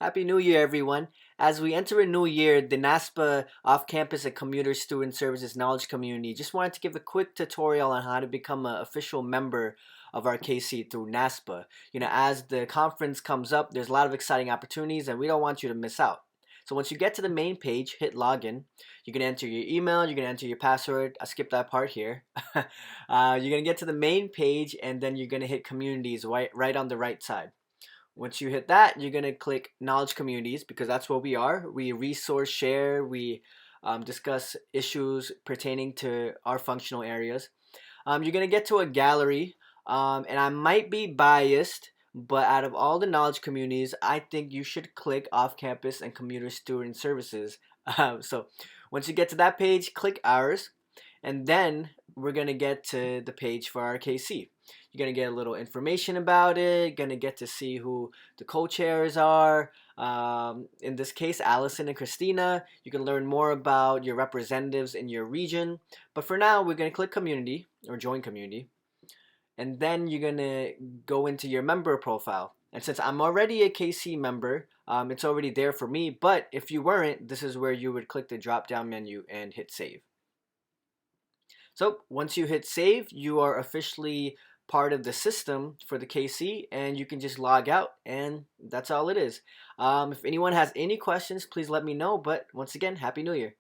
Happy New Year, everyone. As we enter a new year, the NASPA Off-Campus and Commuter Student Services Knowledge Community just wanted to give a quick tutorial on how to become an official member of our KC through NASPA. As the conference comes up, there's a lot of exciting opportunities and we don't want you to miss out. So once you get to the main page, hit login. You can enter your email, you can enter your password. I skipped that part here. You're going to get to the main page and then you're going to hit communities right on the right side. Once you hit that, you're going to click Knowledge Communities because that's what we are. We resource share, we discuss issues pertaining to our functional areas. You're going to get to a gallery, and I might be biased, but out of all the knowledge communities, I think you should click Off Campus and Commuter Student Services. So once you get to that page, click ours, and then we're going to get to the page for our KC. You're going to get a little information about it, going to get to see who the co-chairs are. In this case, Allison and Christina. You can learn more about your representatives in your region. But for now, we're going to click community or join community. And then you're going to go into your member profile. And since I'm already a KC member, it's already there for me. But if you weren't, this is where you would click the drop down menu and hit save. So once you hit save, you are officially part of the system for the KC and you can just log out and that's all it is. If anyone has any questions, please let me know. But once again, Happy New Year.